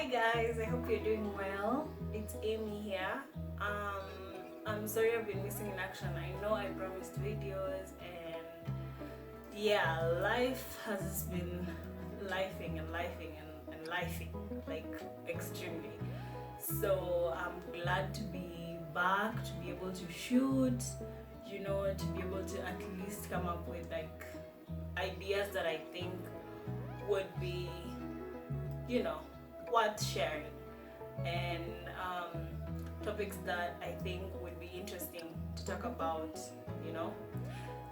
Hi guys, I hope you're doing well. It's Amy here. I'm sorry I've been missing in action. I know I promised videos and yeah, life has been lifing, like extremely. So I'm glad to be back, to be able to shoot, to be able to at least come up with like ideas that I think would be, you know, worth sharing and topics that I think would be interesting to talk about, you know.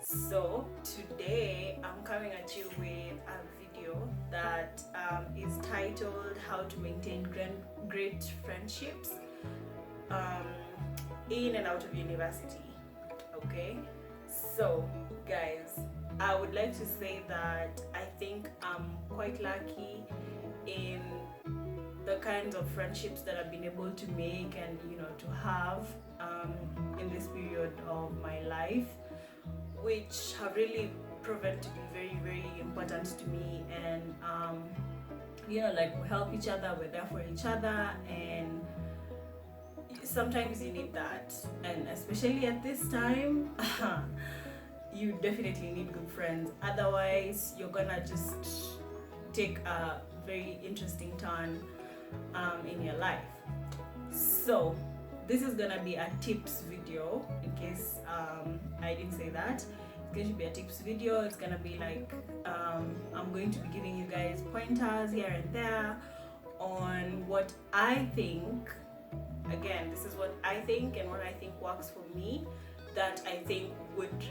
So today I'm coming at you with a video that is titled How to Maintain Great Friendships um, in and out of university. Okay, so guys, I would like to say that I think I'm quite lucky in the kinds of friendships that I've been able to make and to have in this period of my life, which have really proven to be very very important to me. And like, we help each other, we're there for each other, and sometimes you need that, and especially at this time you definitely need good friends, otherwise you're gonna just take a very interesting turn in your life. So this is gonna be a tips video, in case I didn't say that. It's going to be a tips video. It's gonna be like I'm going to be giving you guys pointers here and there on what I think. Again, this is what I think and what I think works for me, that I think would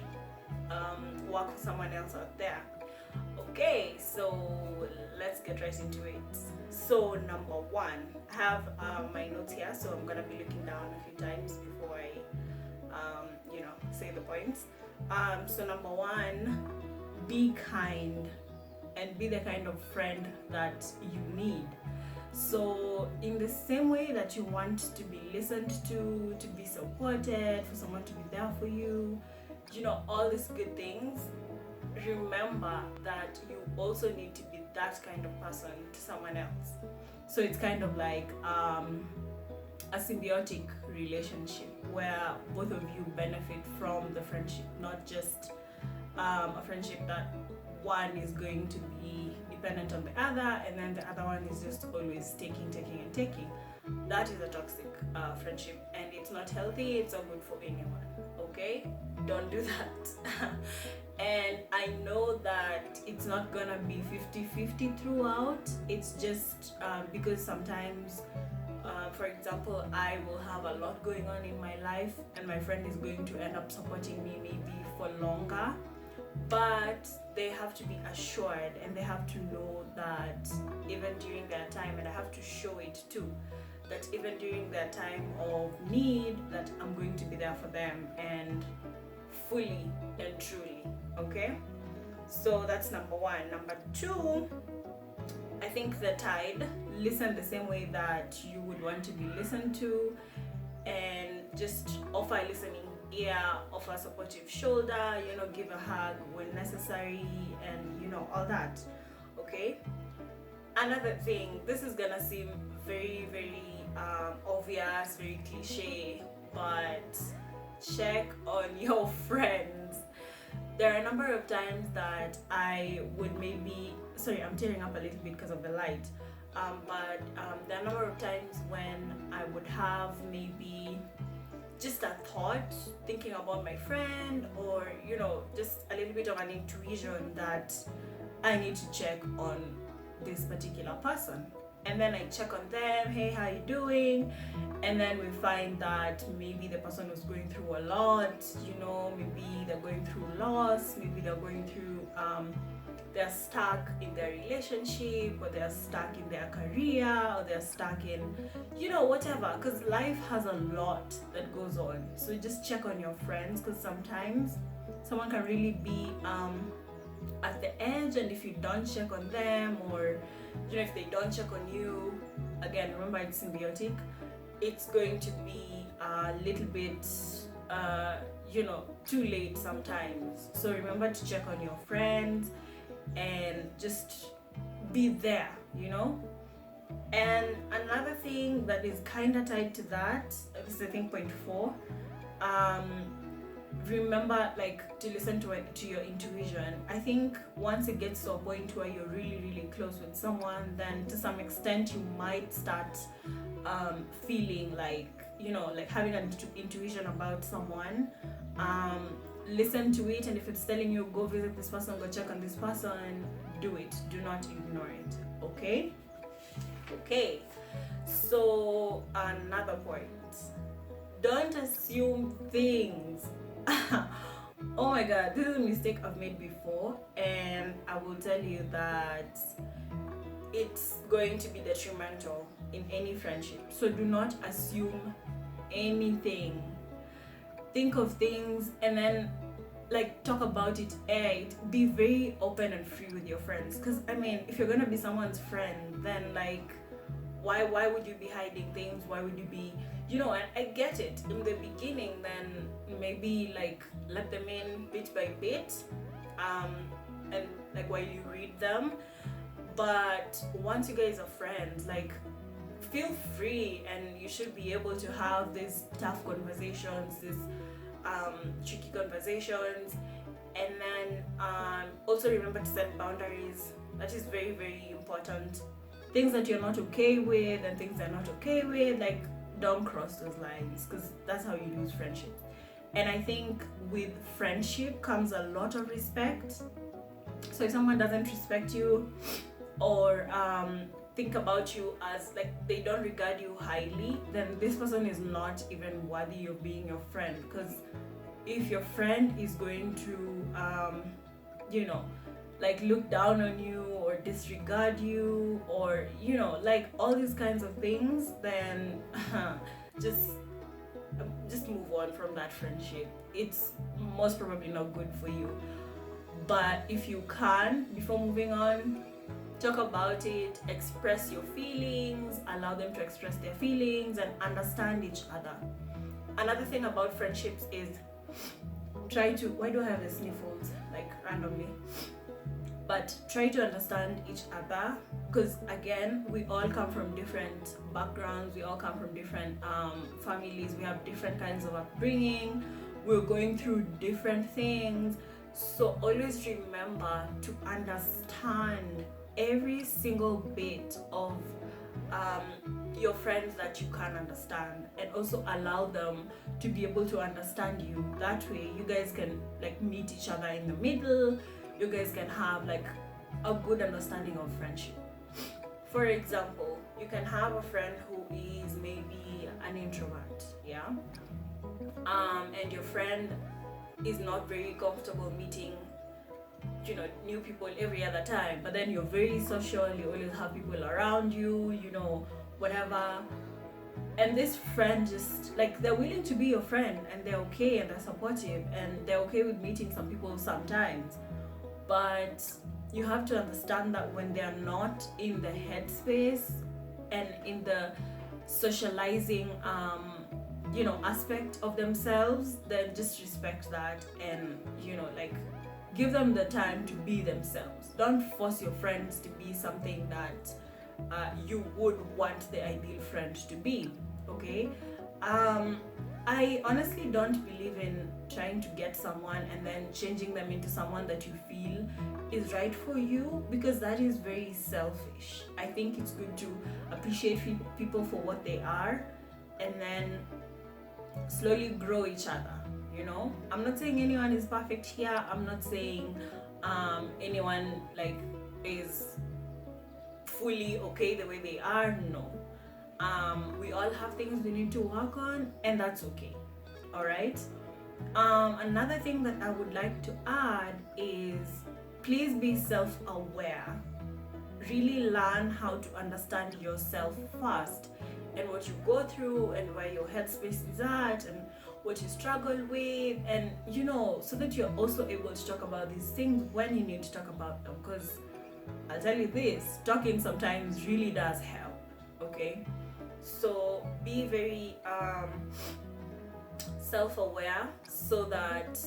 work for someone else out there. Okay, so let's get right into it. So number one, I have my notes here, so I'm gonna be looking down a few times before I say the points. So number one, be kind and be the kind of friend that you need. So in the same way that you want to be listened to be supported, for someone to be there for you, all these good things, remember that you also need to be that kind of person to someone else. So it's kind of like a symbiotic relationship where both of you benefit from the friendship, not just a friendship that one is going to be dependent on the other and then the other one is just always taking and taking. That is a toxic friendship, and it's not healthy. It's not good for anyone. Okay, don't do that. And I know that it's not gonna be 50-50 throughout. It's just because sometimes for example, I will have a lot going on in my life and my friend is going to end up supporting me maybe for longer, but they have to be assured and they have to know that even during their time, and I have to show it too, that even during their time of need, that I'm going to be there for them, and fully and truly. Okay, so that's number one. Number two, I think the tide, listen the same way that you would want to be listened to, and just offer a listening ear, offer a supportive shoulder, give a hug when necessary, and all that. Okay, another thing, this is gonna seem very very obvious, very cliche, but check on your friends. There are a number of times that I would I'm tearing up a little bit because of the light, but there are a number of times when I would have maybe just a thought, thinking about my friend, or just a little bit of an intuition that I need to check on this particular person. And then I check on them, hey, how you doing? And then we find that maybe the person was going through a lot, maybe they're going through loss, maybe they're going through, they're stuck in their relationship, or they're stuck in their career, or they're stuck in, whatever, because life has a lot that goes on. So just check on your friends, because sometimes someone can really be at the edge, and if you don't check on them, or if they don't check on you, again, remember, it's symbiotic, it's going to be a little bit too late sometimes. So remember to check on your friends and just be there, And another thing that is kind of tied to that, this is I think point 4, remember like to listen to your intuition. I think once it gets to a point where you're really really close with someone, then to some extent you might start feeling like, you know, like having an intuition about someone. Listen to it, and if it's telling you go visit this person, go check on this person, do it. Do not ignore it. Okay, so another point, don't assume things. Oh my god, this is a mistake I've made before, and I will tell you that it's going to be detrimental in any friendship. So do not assume anything. Think of things and then like talk about it, and be very open and free with your friends. Because I mean, if you're gonna be someone's friend, then like why would you be hiding things? Why would you be, you know? And I get it in the beginning, then maybe like let them in bit by bit, and like while you read them. But once you guys are friends, like feel free, and you should be able to have these tough conversations, these tricky conversations. And then also remember to set boundaries. That is very very important. Things that you're not okay with and things they're not okay with, like don't cross those lines, because that's how you lose friendship. And I think with friendship comes a lot of respect. So if someone doesn't respect you, or think about you as like they don't regard you highly, then this person is not even worthy of being your friend. Because if your friend is going to you know, like look down on you or disregard you, or you know, like all these kinds of things, then just move on from that friendship. It's most probably not good for you. But if you can, before moving on, talk about it, express your feelings, allow them to express their feelings, and understand each other. Another thing about friendships is try to, why do I have the sniffles like randomly? But try to understand each other, because again, we all come from different backgrounds, we all come from different families, we have different kinds of upbringing, we're going through different things. So always remember to understand every single bit of your friends that you can understand, and also allow them to be able to understand you. That way you guys can like meet each other in the middle. You guys can have like a good understanding of friendship. For example, you can have a friend who is maybe an introvert, yeah, and your friend is not very comfortable meeting, you know, new people every other time, but then you're very social, you always have people around you, you know, whatever. And this friend just like, they're willing to be your friend, and they're okay, and they're supportive, and they're okay with meeting some people sometimes. But you have to understand that when they're not in the headspace and in the socializing you know, aspect of themselves, then just respect that, and you know, like give them the time to be themselves. Don't force your friends to be something that you would want the ideal friend to be. Okay, I honestly don't believe in trying to get someone and then changing them into someone that you feel is right for you, because that is very selfish. I think it's good to appreciate people for what they are, and then slowly grow each other, you know. I'm not saying anyone is perfect here. I'm not saying anyone like is fully okay the way they are. No, we all have things we need to work on, and that's okay. All right. Another thing that I would like to add is, please be self-aware. Really learn how to understand yourself first, and what you go through, and where your headspace is at, and what you struggle with, and you know, so that you're also able to talk about these things when you need to talk about them. Because I'll tell you this, talking sometimes really does help. Okay, so be very self-aware, so that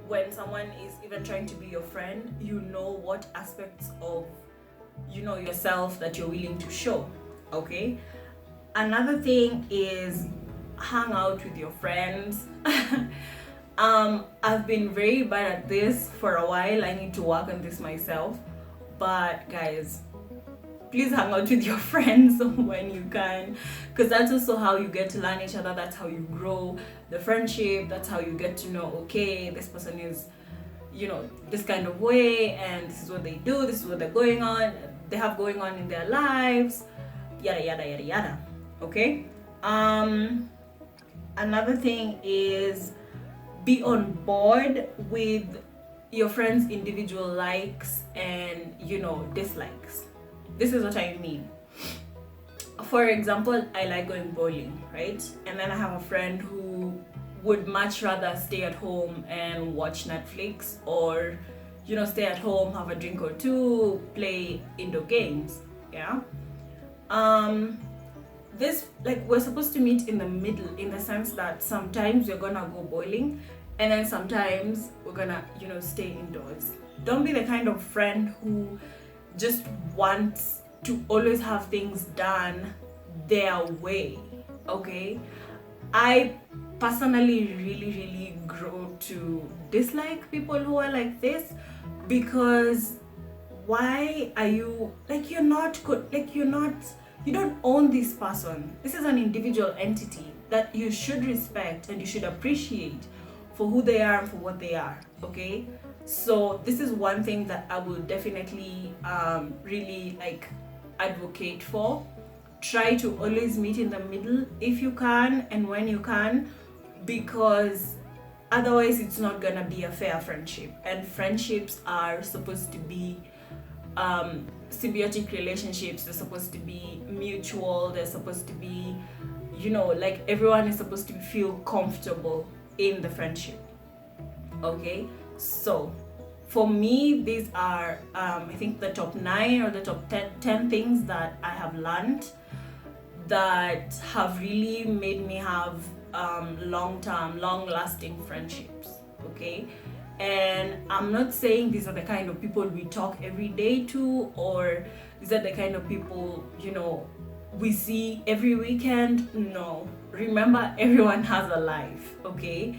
when someone is even trying to be your friend, you know what aspects of, you know, yourself that you're willing to show. Okay. Another thing is hang out with your friends. I've been very bad at this for a while. I need to work on this myself. But guys, please hang out with your friends when you can, because that's also how you get to learn each other. That's how you grow the friendship. That's how you get to know, okay, this person is, you know, this kind of way, and this is what they do, this is what they have going on in their lives, yada yada yada yada. Okay. Another thing is be on board with your friends' individual likes and, you know, dislikes. This is what I mean. For example, I like going bowling, right? And then I have a friend who would much rather stay at home and watch Netflix, or, you know, stay at home, have a drink or two, play indoor games. Yeah. This, like, we're supposed to meet in the middle, in the sense that sometimes we're gonna go bowling and then sometimes we're gonna, you know, stay indoors. Don't be the kind of friend who just wants to always have things done their way. Okay. I personally really grow to dislike people who are like this, because why are you, like, you're not good, like, you don't own this person. This is an individual entity that you should respect and you should appreciate for who they are and for what they are. Okay. So this is one thing that I will definitely really like advocate for. Try to always meet in the middle if you can and when you can, because otherwise it's not gonna be a fair friendship. And friendships are supposed to be symbiotic relationships. They're supposed to be mutual. They're supposed to be, you know, like, everyone is supposed to feel comfortable in the friendship. Okay. So for me, these are I think the top 9 or the top 10 things that I have learned that have really made me have long-term, long-lasting friendships. Okay. And I'm not saying these are the kind of people we talk every day to, or these are the kind of people, you know, we see every weekend. No. Remember, everyone has a life. Okay.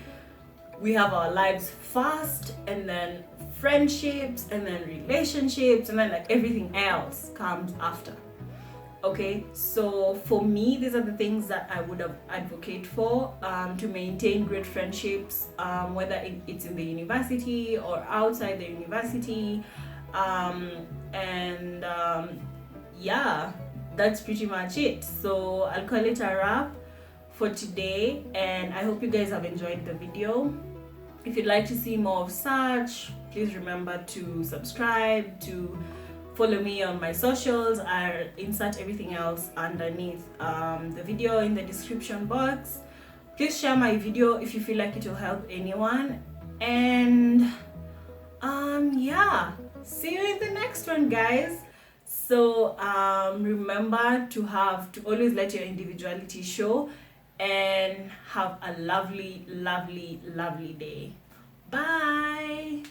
We have our lives first, and then friendships, and then relationships, and then, like, everything else comes after. Okay. So for me, these are the things that I would advocate for to maintain great friendships, whether it's in the university or outside the university. Yeah, that's pretty much it. So I'll call it a wrap for today, and I hope you guys have enjoyed the video. If you'd like to see more of such, please remember to subscribe, to follow me on my socials. I'll insert everything else underneath the video in the description box. Please share my video if you feel like it will help anyone. And yeah, see you in the next one, guys. So remember to always let your individuality show, and have a lovely day. Bye.